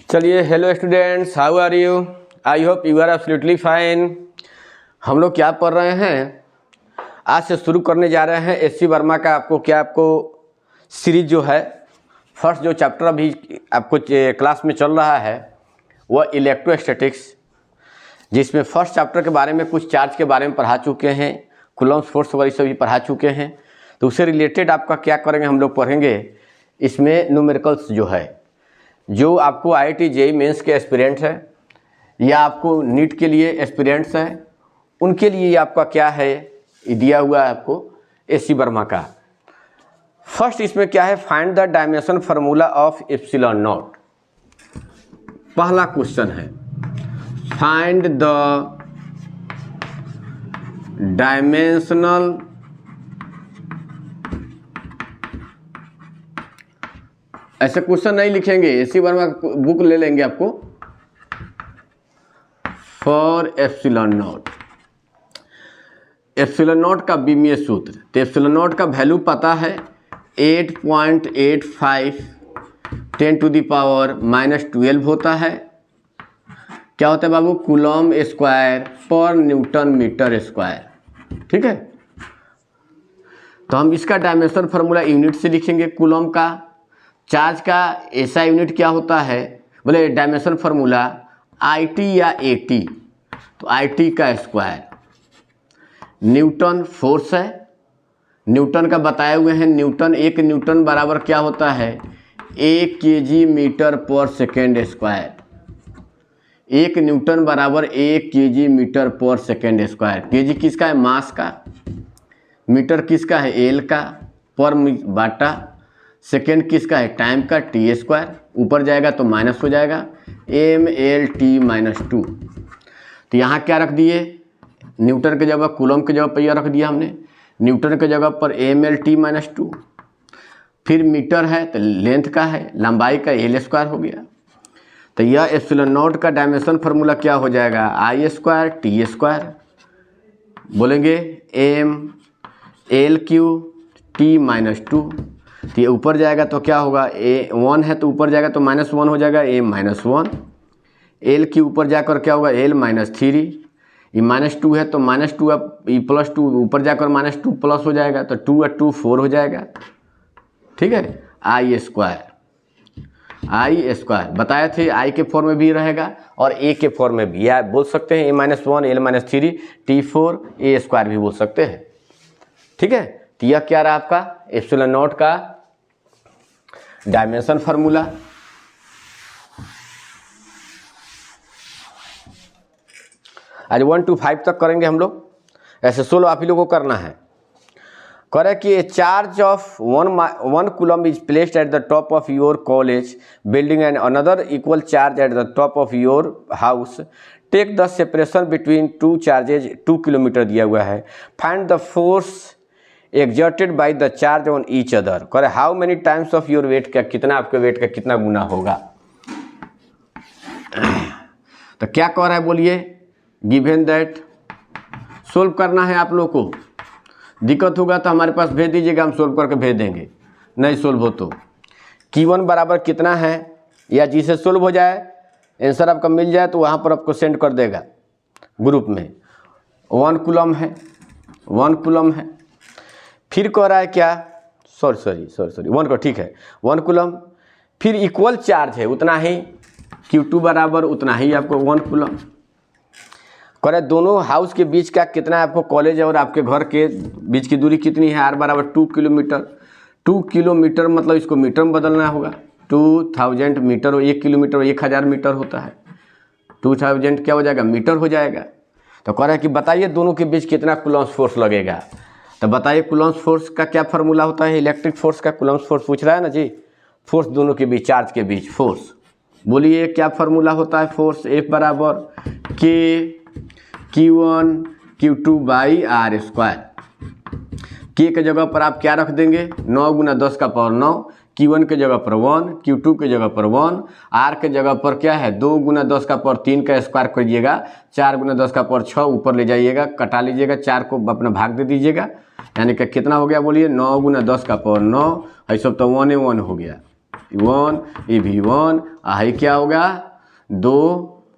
चलिए, hello students, how are you? I hope you are absolutely fine. हम लोग क्या पढ़ रहे हैं, आज से शुरू करने जा रहे हैं एस सी वर्मा का आपको सीरीज जो है, फर्स्ट जो चैप्टर अभी आपको क्लास में चल रहा है वह इलेक्ट्रोस्टैटिक्स, जिसमें फर्स्ट चैप्टर के बारे में कुछ चार्ज के बारे में पढ़ा चुके हैं, कूलम्ब फोर्स वगैरह सभी पढ़ा चुके हैं। तो उससे रिलेटेड आपका क्या करेंगे, हम लोग पढ़ेंगे इसमें न्यूमेरिकल्स जो है, जो आपको IIT JEE मेंस के एस्पिरेंट्स हैं या आपको नीट के लिए एस्पिरेंट्स हैं, उनके लिए आपका क्या है दिया हुआ है आपको एस.सी. वर्मा का। फर्स्ट इसमें क्या है, find the dimension formula of epsilon not. पहला क्वेश्चन है फाइंड द डायमेंशनल ऐसे क्वेश्चन नहीं लिखेंगे, एस.सी. वर्मा बुक ले लेंगे आपको for epsilon not. Epsilon not का बीमीय सूत्र, तो एप्सिलॉन नॉट का वैल्यू पता है 8.85 10⁻⁻12 होता है। क्या होता है बाबू? कूलम्ब स्क्वायर पर न्यूटन मीटर स्क्वायर। ठीक है, तो हम इसका डायमेंशन फार्मूला यूनिट से लिखेंगे। कूलम्ब का चार्ज का ऐसा यूनिट क्या होता है, बोले डायमेंशन फार्मूला IT या AT, तो IT का स्क्वायर। न्यूटन फोर्स है, न्यूटन का बताए हुए हैं, न्यूटन एक न्यूटन बराबर क्या होता है 1 kg मीटर पर सेकेंड स्क्वायर। एक न्यूटन बराबर 1 kg मीटर पर सेकेंड स्क्वायर। केजी किसका है? मास का। मीटर किसका है? एल का। पर बाटा सेकेंड किसका है? टाइम का, टी स्क्वायर। ऊपर जाएगा तो माइनस हो जाएगा, MLT-2। तो यहाँ क्या रख दिए, न्यूटन के जगह कूलम्ब के जगह पर यह रख दिया हमने, न्यूटन के जगह पर MLT-2। फिर मीटर है तो लेंथ का है, लंबाई का एल स्क्वायर हो गया। तो यह एप्सिलॉन नॉट का डायमेंशन फार्मूला क्या हो जाएगा? I² T square. बोलेंगे MLQ-T-2। तो ये ऊपर जाएगा तो क्या होगा, A1 है तो ऊपर जाएगा तो -1 हो जाएगा, A-1। L की ऊपर जाकर क्या होगा, L-3। ये -2 है तो -2 अब +2 ऊपर जाकर -2 प्लस हो जाएगा, तो 2 और 2 4 हो जाएगा। ठीक है, I² बताए थे, I के फॉर्म में भी रहेगा और A के फॉर्म में भी, या बोल सकते हैं A-1 L-3 T4 A² भी बोल सकते हैं। ठीक है, तो यह क्या रहा आपका एप्सिलॉन नॉट का डायमेंशन फार्मूला। आज 1 to 5 तक करेंगे हम लोग, ऐसे 16 आप ही लोगों को करना है। करे कि a charge of 1 coulomb is placed at the top of your college building and another equal charge at the top of your house. Take the separation between two charges 2 kilometre दिया हुआ है। Find the force exerted by the charge on each other. करे how many times of your weight, का कितना आपके wait का कितना गुना होगा। तो क्या कह रहा है बोलिए, गिवन दैट सोल्व करना है आप लोग को। दिक्कत होगा तो हमारे पास भेज दीजिएगा, हम सोल्व करके भेज देंगे। नहीं सोल्व हो तो Q1 बराबर कितना है, या जिसे सोल्व हो जाए आंसर आपका मिल जाए तो वहाँ पर आपको सेंड कर देगा ग्रुप में। 1 कूलम्ब है, 1 कूलम्ब है। फिर कह रहा है क्या, सॉरी 1 को, ठीक है 1 कूलम्ब। फिर इक्वल चार्ज है उतना ही, Q2 बराबर उतना ही आपको 1 कूलम्ब। कह रहे दोनों हाउस के बीच का कितना है, आपको कॉलेज और आपके घर के बीच की दूरी कितनी है, R बराबर 2 किलोमीटर। 2 किलोमीटर मतलब इसको मीटर में बदलना होगा। 2000 मीटर और 1 किलोमीटर 1000 मीटर होता है। 2000 क्या हो जाएगा, मीटर हो जाएगा। तो कह रहा है कि बताइए दोनों के बीच कितना कूलम्ब फोर्स लगेगा। तो बताइए कूलम्ब फोर्स का क्या फार्मूला होता है, इलेक्ट्रिक फोर्स का। कूलम्ब फोर्स पूछ रहा है ना जी, फोर्स दोनों के बीच, चार्ज के बीच फोर्स। बोलिए क्या फार्मूला होता है फोर्स, F बराबर Q1 Q2/R²। K के जगह पर आप क्या रख देंगे, 9 × 10⁻9। Q1 के जगह पर 1, Q2 के जगह पर 1, R के जगह पर क्या है 2 × 10⁻3 का स्क्वायर करिएगा, 4 × 10⁻6 ऊपर ले जाइएगा, कटा लीजिएगा, 4 को अपना भाग दे दीजिएगा, यानी कि कितना हो गया बोलिए 9 × 10⁻9। ऐसा तो 1 1 हो गया। 1, ये भी 1, आई क्या होगा 2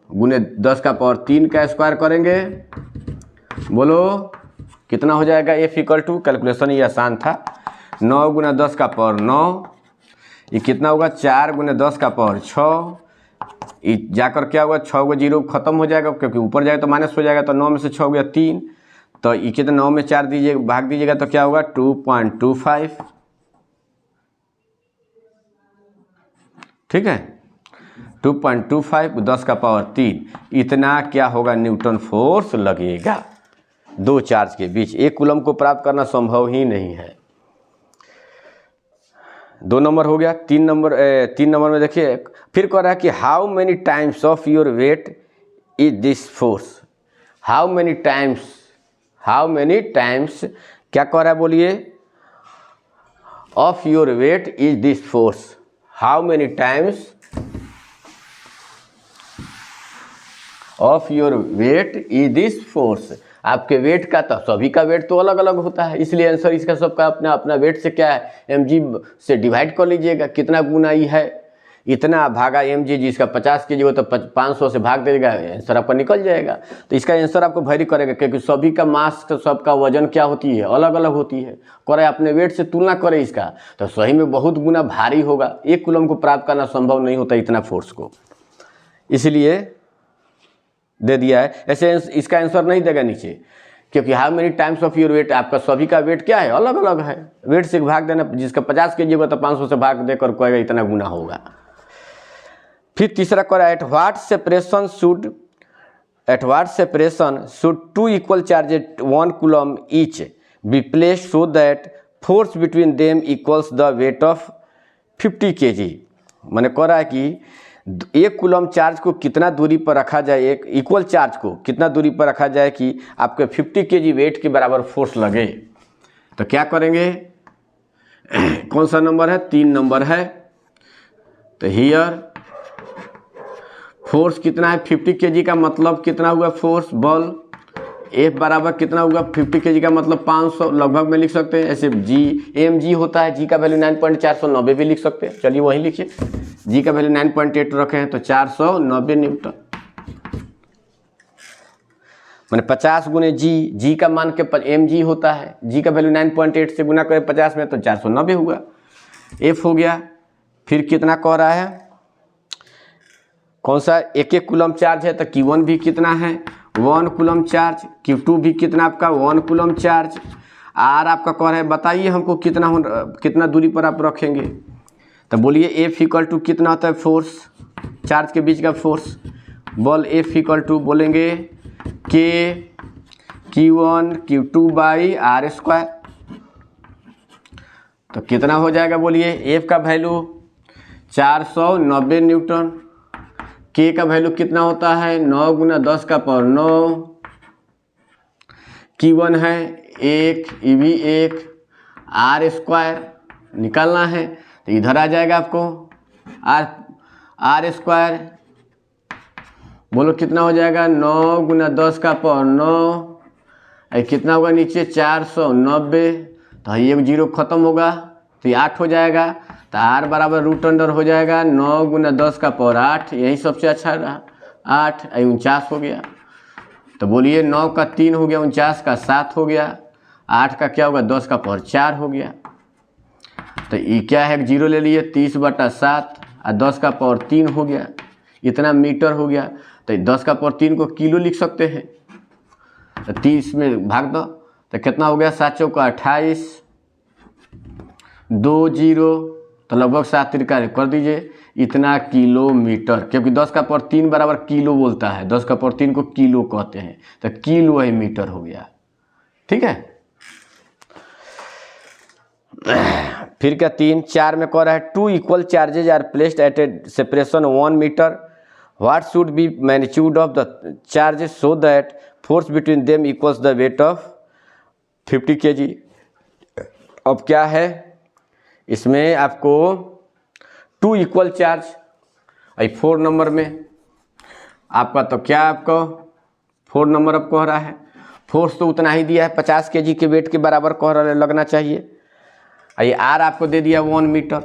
गुने 10 का पावर 3 का स्क्वायर करेंगे, बोलो कितना हो जाएगा। F इक्वल टू, कैलकुलेशन ये आसान था, 9 गुना 10 का पावर 9, ये कितना होगा 4 गुने 10 का पावर 6, ये जाकर क्या होगा 6 को 0 खत्म हो जाएगा, क्योंकि ऊपर जाएगा तो माइनस हो जाएगा, तो 9 में से 6 हो गया 3, तो ये कितना 9 में 4 दीजिएगा, भाग दीजिएगा तो क्या होगा 2.25, ठीक है 2.25 10 का पावर 3, इतना क्या होगा न्यूटन फोर्स लगेगा दो चार्ज के बीच। 1 कूलम को प्राप्त करना संभव ही नहीं है। 2 नंबर हो गया। 3 नंबर में देखिए फिर कह रहा है कि how many times of your wait is this force. How many times क्या कह रहा है बोलिए, of your wait is this force. How many times of your wait is this force. आपके वेट का, तो सभी का वेट तो अलग अलग होता है, इसलिए आंसर इसका सबका अपना अपना वेट से क्या है mg से डिवाइड कर लीजिएगा, कितना गुना ही है इतना भागा mg, जिसका 50 kg हो तो 500 से भाग देगा, आंसर आपका निकल जाएगा। तो इसका आंसर आपको वेरी करेगा, क्योंकि सभी का मास सबका वजन क्या होती है अलग अलग होती है। करे अपने वेट से तुलना करें इसका, तो सही में बहुत गुना भारी होगा। 1 कूलम को प्राप्त करना संभव नहीं होता इतना फोर्स को, इसलिए दे दिया है। ऐसे इसका आंसर नहीं देगा नीचे, क्योंकि how many times of your wait, आपका सभी का वेट क्या है अलग अलग है, वेट से भाग देना, जिसका 50 kg होगा तो 500 से भाग देकर कहेगा इतना गुना होगा। फिर तीसरा कह रहा है at what separation should 2 equal charges 1 coulomb each be placed so that force between them equals the weight of 50 kg। मैंने कह रहा है कि 1 कूलम चार्ज को कितना दूरी पर रखा जाए, एक इक्वल चार्ज को कितना दूरी पर रखा जाए कि आपके 50 kg वेट के बराबर फोर्स लगे। तो क्या करेंगे, कौन सा नंबर है 3 नंबर है। तो हियर फोर्स कितना है 50 kg का मतलब कितना हुआ फोर्स बल, F बराबर कितना होगा 50 kg का मतलब 500 लगभग में लिख सकते हैं। ऐसे G mg होता है, G का वैल्यू 9.490 भी लिख सकते हैं, चलिए वही लिखिए। G का वैल्यू 9.8 रखे हैं तो 490 न्यूटन, मैंने 50 गुने G का मान के mg होता है, G का वैल्यू 9.8 से गुना करें 50 में तो 490 हुआ, F हो गया। फिर कितना कह रहा है, कौन सा 1 कूलम चार्ज है तो Q1 भी कितना है 1 कूलम चार्ज, Q2 भी कितना आपका 1 कूलम चार्ज। R आपका कह रहा है बताइए हमको कितना दूरी पर आप रखेंगे। तो बोलिए F इक्वल टू कितना होता है फोर्स, चार्ज के बीच का फोर्स, बल F इक्वल टू बोलेंगे K Q1 Q2 by R square. तो कितना हो जाएगा बोलिए, F का वैल्यू 490 न्यूटन, K का वैल्यू कितना होता है 9 गुना 10 का पावर 9, Q1 है 1, ये भी 1, R स्क्वायर निकालना है तो इधर आ जाएगा आपको R स्क्वायर, बोलो कितना हो जाएगा 9 गुना 10 का पावर 9, कितना होगा नीचे 490, तो ये 0 खत्म होगा तो ये 8 हो जाएगा। तो R बराबर रूट अंडर हो जाएगा 9 गुना 10 का पावर 8, यही सबसे अच्छा रहा 8, 49 हो गया। तो बोलिए 9 का 3 हो गया 49 का 7 हो गया, 8 का क्या होगा 10 का पावर 4 हो गया। तो ये क्या है 0 ले लिए 30/7 और 10 का पावर 3 हो गया, इतना मीटर हो गया। तो 10 का पावर 3 को किलो लिख सकते हैं, तो 30 में भाग दो तो कितना हो गया 7 चौका 28, 2 0 तो लगभग 7 त्रिका कर दीजिए, इतना किलोमीटर, क्योंकि 10 का पावर 3 बराबर किलो बोलता है, 10 का पावर 3 को किलो कहते हैं, तो किलो है मीटर हो गया, ठीक है। फिर क्या 4 में कह रहा है 2 equal charges are placed at a separation 1 metre, what should be magnitude of the charges so that force between them equals the weight of 50 kg। अब क्या है इसमें आपको 2 इक्वल चार्ज 4 नंबर में आपका, तो क्या आपको 4 नंबर अब कह रहा है, फोर्स तो उतना ही दिया है 50 kg के वेट के बराबर कह रहा है लगना चाहिए। ये R आपको दे दिया 1 मीटर,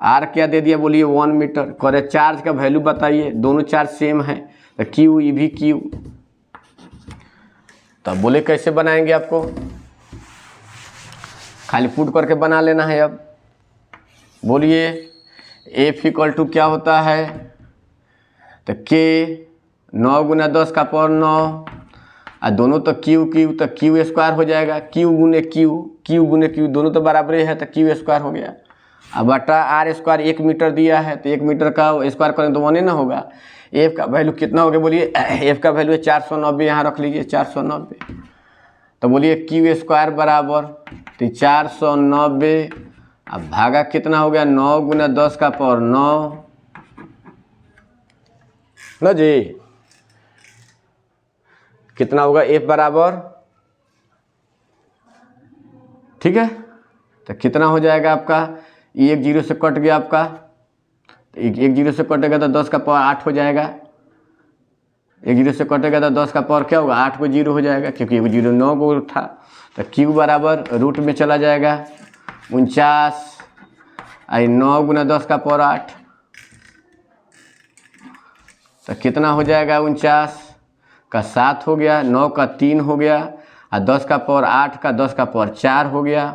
आर क्या दे दिया बोलिए 1 मीटर। कह रहे चार्ज का वैल्यू बताइए, दोनों चार्ज सेम है तो क्यू ई भी क्यू। तो बोले कैसे बनाएंगे, आपको खाली पुट करके बना लेना है। अब बोलिए एफ इक्वल टू क्या होता है, तो के 9 गुना 10 का पावर 9 और दोनों तो क्यू क्यू, तो क्यू स्क्वायर हो जाएगा। क्यू गुने क्यू दोनों तो बराबर है तो क्यू स्क्वायर हो गया। अब बटा आर स्क्वायर 1 मीटर दिया है तो 1 मीटर का स्क्वायर करें तो 1 ही ना होगा। एफ का वैल्यू कितना हो गया बोलिए, एफ का वैल्यू है 490, यहाँ रख लीजिए 490। तो बोलिए क्यू स्क्वायर बराबर तो 490 अब भागा कितना हो गया 9 गुना 10 का पावर 9 ना जी, कितना होगा एफ बराबर, ठीक है। तो कितना हो जाएगा आपका, एक जीरो से कट गया आपका, एक जीरो से कटेगा तो 10 का पावर 8 हो जाएगा। एक जीरो से कटेगा तो 10 का पावर क्या होगा 8 को जीरो हो जाएगा, क्योंकि एक जीरो 9 को था। तो क्यू बराबर रूट में चला जाएगा 49 आई 9 गुना 10 का पावर 8, तो कितना हो जाएगा 49 का 7 हो गया, 9 का 3 हो गया और 10 का पावर 8 का 10 का पावर 4 हो गया।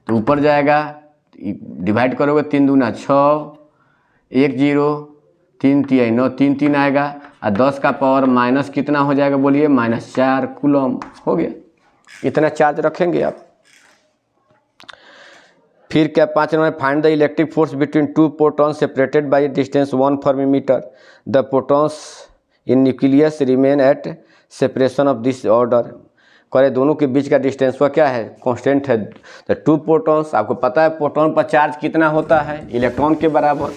तो ऊपर जाएगा डिवाइड करोगे 3 दूना 6, 1 0 3 3 9 3 3 आएगा और 10 का पावर माइनस कितना हो जाएगा बोलिए -4 कूलम हो गया। इतना चार्ज रखेंगे आप। फिर क्या 5 number, find the electric force between 2 protons separated by distance 1 Fermi-metre. The protons in nucleus remain at separation of this order. करे दोनों के बीच का डिस्टेंस वो क्या है, कांस्टेंट है। तो 2 प्रोटॉन्स, आपको पता है प्रोटॉन पर चार्ज कितना होता है, इलेक्ट्रॉन के बराबर।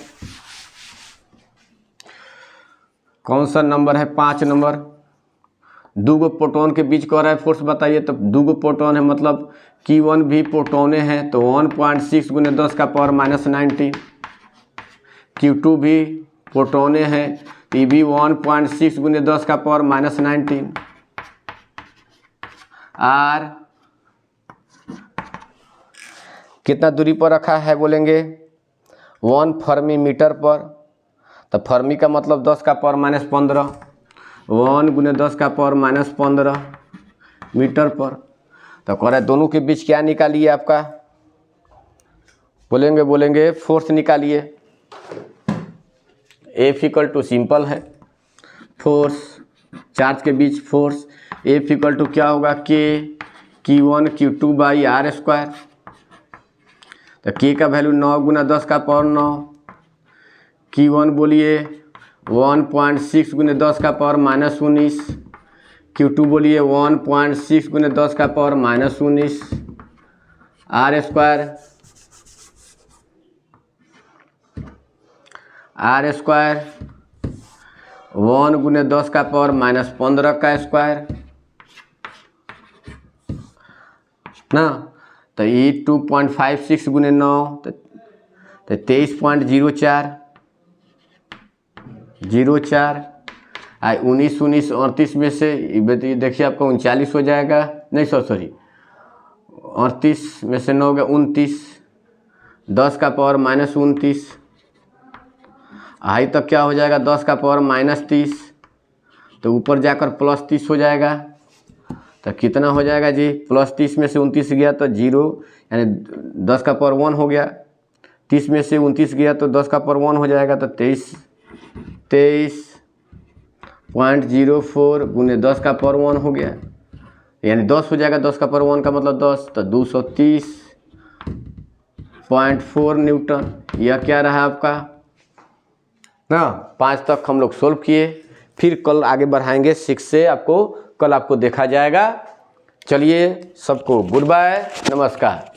कौन सा नंबर है 5 नंबर। 2 प्रोटॉन के बीच कह रहा है फोर्स बताइए। तो 2 प्रोटॉन है मतलब Q1 भी प्रोटोने हैं तो 1.6 गुने 10 का पावर -19। Q2 भी प्रोटोने हैं तो ये भी 1.6 गुने 10 का पावर -19। आर कितना दूरी पर रखा है बोलेंगे 1 फर्मी-मीटर पर। तो फर्मी का मतलब 10 का पावर -15, 1 गुने 10 का पावर -15 मीटर पर। तो कह रहा है दोनों के बीच क्या निकालिए आपका, बोलेंगे फोर्स निकालिए। एफ इक्वल टू सिंपल है फोर्स, चार्ज के बीच फोर्स। एफ इक्वल टू क्या होगा के Q1 Q2 by are square. तो के का वैल्यू 9 गुना 10 का पावर 9, Q1 बोलिए 1.6 गुने 10 का पावर -19, Q2 बोलिए 1.6 गुने 10 का पावर -19। आर स्क्वायर 1 गुने 10 का पावर -15 का स्क्वायर ना। तो ये 2.56 गुने 9 तो 23.04 आई 19 38 में से देखिए आपका 39 हो जाएगा, नहीं सॉरी 38 में से 9 गया 29, 10 का पावर -29 आई तक क्या हो जाएगा 10 का पावर -30, तो ऊपर जाकर +30 हो जाएगा। तो कितना हो जाएगा जी, +30 में से 29 गया तो 0 यानी 10 का पावर 1 हो गया। 30 में से 29 गया तो 10 का पावर 1 हो जाएगा तो 23.04 गुने 10 का पावर 1 हो गया, यानी 10 हो जाएगा। 10 का पावर 1 का मतलब 10, तो 230.4 न्यूटन। यह क्या रहा आपका ना। 5 तक हम लोग सोल्व किए, फिर कल आगे बढ़ाएंगे 6 से। कल आपको देखा जाएगा। चलिए सबको गुड बाय, नमस्कार।